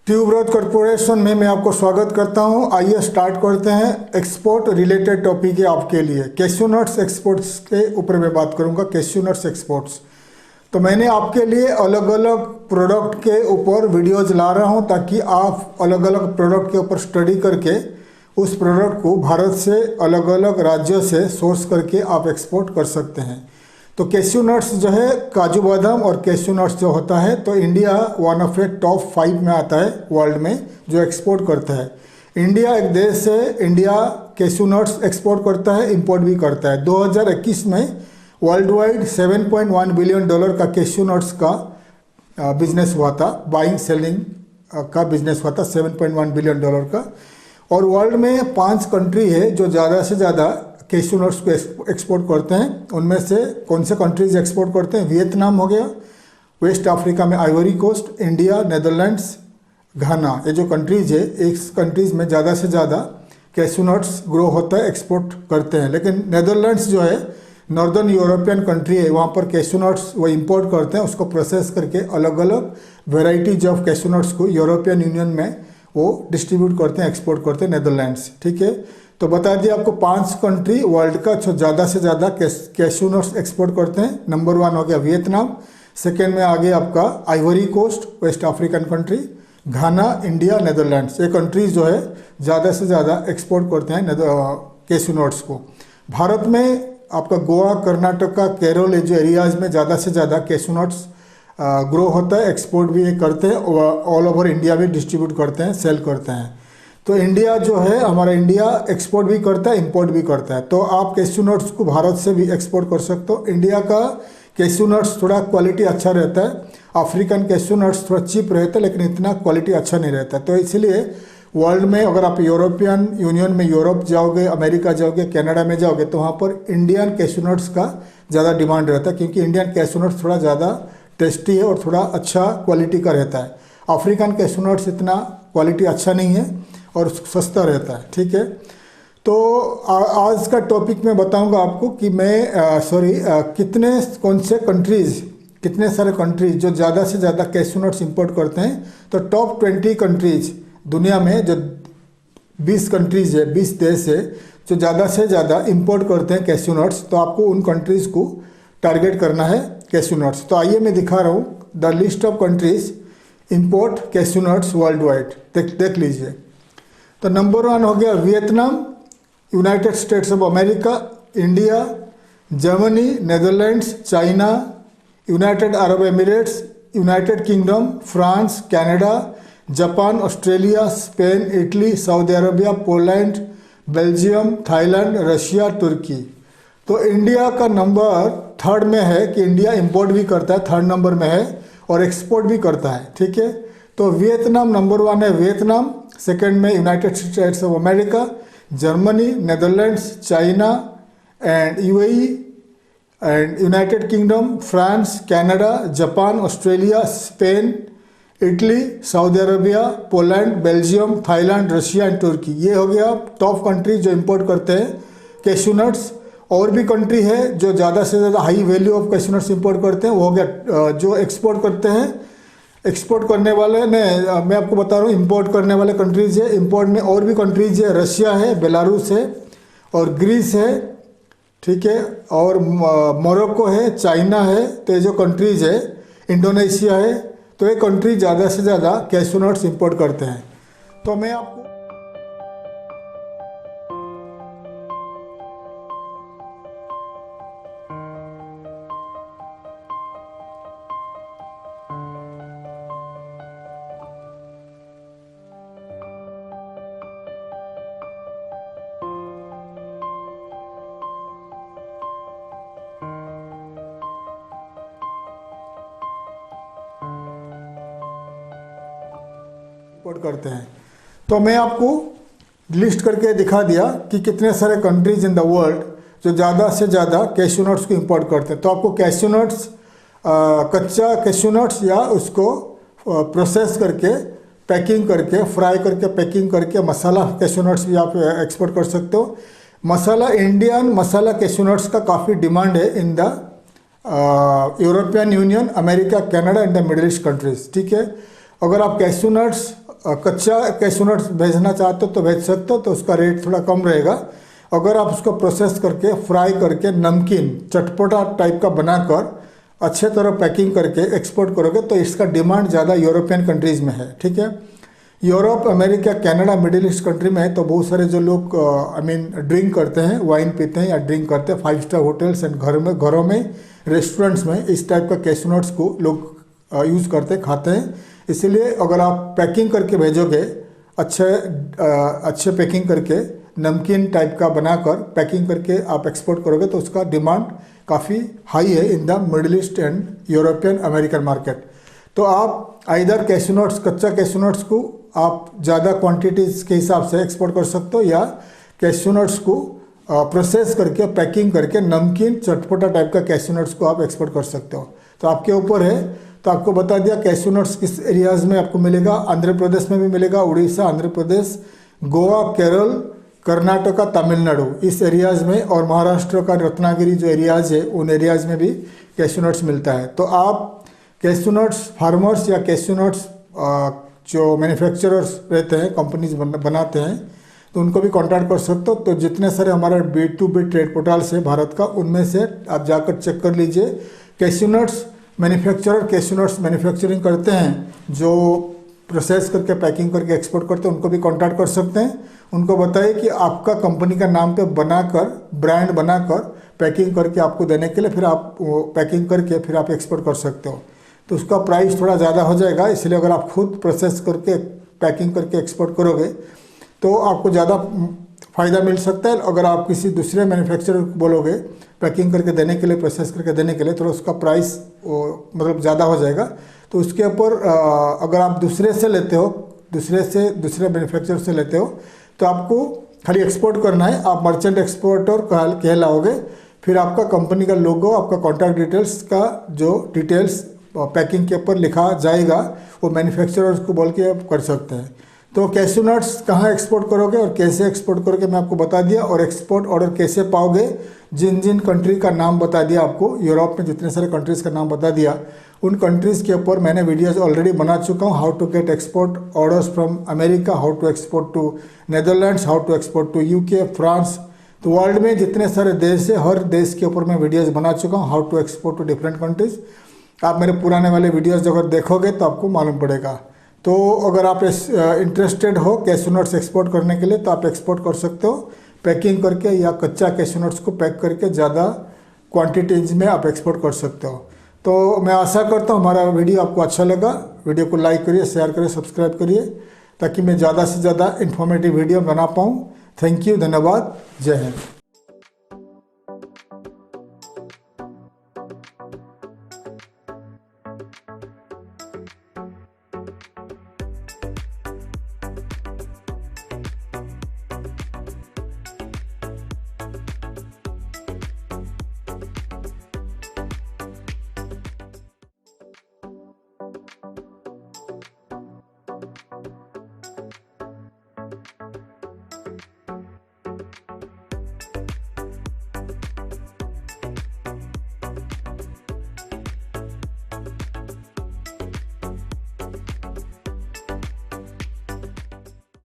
Tuberose corporation में मैं आपको स्वागत करता हूं। आइए स्टार्ट करते हैं। एक्सपोर्ट रिलेटेड टॉपिक है आपके लिए। कैश्यू नट्स एक्सपोर्ट्स के ऊपर मैं बात करूंगा। कैश्यू नट्स एक्सपोर्ट्स तो मैंने आपके लिए अलग अलग प्रोडक्ट के ऊपर वीडियोज ला रहा हूं ताकि आप अलग अलग प्रोडक्ट के ऊपर स्टडी करके उस प्रोडक्ट को भारत से अलग अलग राज्यों से सोर्स करके आप एक्सपोर्ट कर सकते हैं। तो कैश्यू नट्स जो है, काजू बादाम और कैश्यू नट्स जो होता है, तो India one of A top 5 में आता है वर्ल्ड में जो एक्सपोर्ट करता है। इंडिया एक देश है, इंडिया कैश्यू नट्स एक्सपोर्ट करता है, इंपोर्ट भी करता है। 2021 में वर्ल्ड वाइड $7.1 बिलियन का कैश्यू नट्स का बिजनेस हुआ था। बाइंग सेलिंग का बिजनेस हुआ था $7.1 बिलियन का। और वर्ल्ड में 5 कंट्री है जो ज़्यादा से ज़्यादा कैश्यू नट्स को एक्सपोर्ट करते हैं। उनमें से कौन से कंट्रीज एक्सपोर्ट करते हैं? वियतनाम हो गया, वेस्ट अफ्रीका में आइवरी कोस्ट, इंडिया, नेदरलैंड्स, घाना। ये जो कंट्रीज है, इस कंट्रीज में ज़्यादा से ज़्यादा कैश्यू नट्स ग्रो होता है, एक्सपोर्ट करते हैं। लेकिन नेदरलैंड्स जो है नॉर्दर्न यूरोपियन कंट्री है, वहाँ पर कैश्यू नट्स वो इंपोर्ट करते हैं, उसको प्रोसेस करके अलग अलग वेराइटीज ऑफ कैश्यू नट्स को यूरोपियन यूनियन में वो डिस्ट्रीब्यूट करते हैं, एक्सपोर्ट करते हैं नेदरलैंड्स। ठीक है, तो बता दिए आपको 5 कंट्री वर्ल्ड का जो ज़्यादा से ज़्यादा कैश्यू नट्स एक्सपोर्ट करते हैं। नंबर 1 हो गया वियतनाम, सेकेंड में आ गया आपका Ivory Coast, West African country, Ghana, India, Netherlands. ये कंट्रीज जो है ज़्यादा से ज़्यादा एक्सपोर्ट करते हैं कैश्यू नट्स को। भारत में आपका गोवा, कर्नाटका, केरल, ये जो एरियाज़ में ज़्यादा से ज़्यादा कैश्यू नट्स ग्रो होता है, एक्सपोर्ट भी करते हैं, ऑल ओवर इंडिया में डिस्ट्रीब्यूट करते हैं, सेल करते हैं। तो इंडिया जो है हमारा, इंडिया एक्सपोर्ट भी करता है, इंपोर्ट भी करता है। तो आप कैश्यू नट्स को भारत से भी एक्सपोर्ट कर सकते हो। इंडिया का कैश्यू नट्स थोड़ा क्वालिटी अच्छा रहता है, अफ्रीकन कैश्यू नट्स थोड़ा चीप रहता है, लेकिन इतना क्वालिटी अच्छा नहीं रहता। तो इसलिए वर्ल्ड में अगर आप यूरोपियन यूनियन में यूरोप जाओगे, अमेरिका जाओगे, कनाडा में जाओगे, तो वहाँ पर इंडियन कैश्यू नट्स का ज़्यादा डिमांड रहता है, क्योंकि इंडियन कैश्यू नट्स थोड़ा ज़्यादा टेस्टी है और थोड़ा अच्छा क्वालिटी का रहता है। अफ्रीकन कैश्यू नट्स इतना क्वालिटी अच्छा नहीं है और सस्ता रहता है। ठीक है, तो आज का टॉपिक मैं बताऊंगा आपको कि मैं कौन से कंट्रीज़, कितने सारे कंट्रीज जो ज़्यादा से ज़्यादा कैश्यू नट्स इंपोर्ट करते हैं। तो टॉप 20 कंट्रीज दुनिया में जो 20 कंट्रीज है, 20 देश है जो ज़्यादा से ज़्यादा इंपोर्ट करते हैं कैश्यू नट्स। तो आपको उन कंट्रीज़ को टारगेट करना है कैश्यू नट्स। तो आइए मैं दिखा रहा हूँ the list of countries import cashew nuts worldwide. देख लीजिए। तो नंबर 1 हो गया Vietnam, United States of America, India, Germany, Netherlands, China, United Arab Emirates, United Kingdom, France, Canada, Japan, Australia, Spain, Italy, Saudi Arabia, Poland, Belgium, Thailand, Russia, Turkey. तो India का number 3rd में है कि India import भी करता है, 3rd number में है, और एक्सपोर्ट भी करता है। ठीक है, तो वियतनाम नंबर 1 है वियतनाम, सेकेंड में United States of America, Germany, Netherlands, China and UAE and United Kingdom, France, Canada, Japan, Australia, Spain, Italy, Saudi Arabia, Poland, Belgium, Thailand, Russia and Turkey. ये हो गया टॉप कंट्री जो import करते हैं cashew nuts. और भी country है जो ज़्यादा से ज़्यादा high value of cashew nuts import करते हैं, वो हो गया जो एक्सपोर्ट करते हैं। एक्सपोर्ट करने वाले ने मैं आपको बता रहा हूँ इंपोर्ट करने वाले कंट्रीज है। इंपोर्ट में और भी कंट्रीज है, रशिया है, बेलारूस है और ग्रीस है। ठीक है, और मोरक्को है, चाइना है। तो ये जो कंट्रीज है, इंडोनेशिया है। तो ये कंट्री ज़्यादा से ज़्यादा कैश्यू नट्स इंपोर्ट करते हैं। तो मैं आपको इंपोर्ट करते हैं। तो मैं आपको लिस्ट करके दिखा दिया कि कितने सारे कंट्रीज इन द वर्ल्ड जो ज़्यादा से ज़्यादा कैश्यू नट्स को इंपोर्ट करते हैं। तो आपको कैश्यू नट्स, कच्चा कैश्यू नट्स या उसको प्रोसेस करके, पैकिंग करके, फ्राई करके, पैकिंग करके मसाला कैश्यू नट्स भी आप एक्सपोर्ट कर सकते हो। मसाला, इंडियन मसाला कैश्यू नट्स का काफ़ी डिमांड है in the European union, America, Canada and the middle east countries. ठीक है, अगर आप कैश्यू नट्स कच्चा कैशू नट्स भेजना चाहते हो तो भेज सकते हो, तो उसका रेट थोड़ा कम रहेगा। अगर आप उसको प्रोसेस करके फ्राई करके नमकीन चटपटा टाइप का बनाकर अच्छे तरह पैकिंग करके एक्सपोर्ट करोगे तो इसका डिमांड ज़्यादा यूरोपियन कंट्रीज़ में है। ठीक है, Europe, America, Canada, middle east country में है तो बहुत सारे जो लोग ड्रिंक करते हैं, वाइन पीते हैं या ड्रिंक करते हैं 5 स्टार होटल्स एंड घरों में, रेस्टोरेंट्स में इस टाइप का कैशू नट्स को लोग यूज़ करते हैं, खाते हैं। इसीलिए अगर आप पैकिंग करके भेजोगे, अच्छे पैकिंग करके नमकीन टाइप का बनाकर पैकिंग करके आप एक्सपोर्ट करोगे तो उसका डिमांड काफ़ी हाई है in the middle east and European American market. तो आप आइदर कैशू नट्स, कच्चा कैशू नट्स को आप ज़्यादा क्वांटिटीज़ के हिसाब से एक्सपोर्ट कर सकते हो, या कैशू नट्स को प्रोसेस करके पैकिंग करके नमकीन चटपटा टाइप का कैशू नट्स को आप एक्सपोर्ट कर सकते हो। तो आपके ऊपर है। तो आपको बता दिया कैशू नट्स किस एरियाज़ में आपको मिलेगा। आंध्र प्रदेश में भी मिलेगा, उड़ीसा, आंध्र प्रदेश, गोवा, केरल, कर्नाटका, तमिलनाडु इस एरियाज़ में, और महाराष्ट्र का रत्नागिरी जो एरियाज़ है उन एरियाज़ में भी कैशू नट्स मिलता है। तो आप कैशू नट्स फार्मर्स या कैशू नट्स जो मैन्युफैक्चरर्स रहते हैं, कंपनीज बनाते हैं, तो उनको भी कांटेक्ट कर सकते हो। तो जितने सारे हमारे B2B ट्रेड पोर्टल्स है भारत का, उनमें से आप जाकर चेक कर लीजिए। Cashew nuts manufacturer cashew nuts manufacturing करते हैं, जो प्रोसेस करके पैकिंग करके एक्सपोर्ट करते हैं, उनको भी कांटेक्ट कर सकते हैं। उनको बताइए कि आपका कंपनी का नाम पे बनाकर, ब्रांड बनाकर पैकिंग करके आपको देने के लिए, फिर आप पैकिंग करके फिर आप एक्सपोर्ट कर सकते हो। तो उसका प्राइस थोड़ा ज़्यादा हो जाएगा, इसलिए अगर आप खुद प्रोसेस करके पैकिंग करके एक्सपोर्ट करोगे तो आपको ज़्यादा फ़ायदा मिल सकता है। अगर आप किसी दूसरे मैन्युफैक्चरर को बोलोगे पैकिंग करके देने के लिए, प्रोसेस करके देने के लिए, तो उसका प्राइस मतलब ज़्यादा हो जाएगा। तो उसके ऊपर अगर आप दूसरे से लेते हो, दूसरे मैन्युफैक्चरर से लेते हो, तो आपको खाली एक्सपोर्ट करना है, आप मर्चेंट एक्सपोर्टर कहलाओगे। फिर आपका कंपनी का लोगो, आपका कॉन्टैक्ट डिटेल्स का जो डिटेल्स पैकिंग के ऊपर लिखा जाएगा, वो मैन्युफैक्चरर्स को बोल के आप कर सकते हैं। तो कैशू नट्स कहाँ एक्सपोर्ट करोगे और कैसे एक्सपोर्ट करोगे मैं आपको बता दिया, और एक्सपोर्ट ऑर्डर कैसे पाओगे, जिन कंट्री का नाम बता दिया आपको, यूरोप में जितने सारे कंट्रीज़ का नाम बता दिया, उन कंट्रीज़ के ऊपर मैंने वीडियोस ऑलरेडी बना चुका हूँ। How to get export orders from America, how to export to Netherlands, how to export to UK, France. तो वर्ल्ड में जितने सारे देश है, हर देश के ऊपर मैं वीडियोज़ बना चुका हूँ, how to export to different countries. आप मेरे पुराने वाले वीडियोज़ अगर देखोगे तो आपको मालूम पड़ेगा। तो अगर आप इंटरेस्टेड हो कैशू नट्स एक्सपोर्ट करने के लिए, तो आप एक्सपोर्ट कर सकते हो पैकिंग करके, या कच्चा कैशू नट्स को पैक करके ज़्यादा क्वांटिटीज़ में आप एक्सपोर्ट कर सकते हो। तो मैं आशा करता हूँ हमारा वीडियो आपको अच्छा लगा। वीडियो को लाइक करिए, शेयर करिए, सब्सक्राइब करिए, ताकि मैं ज़्यादा से ज़्यादा इन्फॉर्मेटिव वीडियो बना पाऊँ। थैंक यू, धन्यवाद, जय हिंद।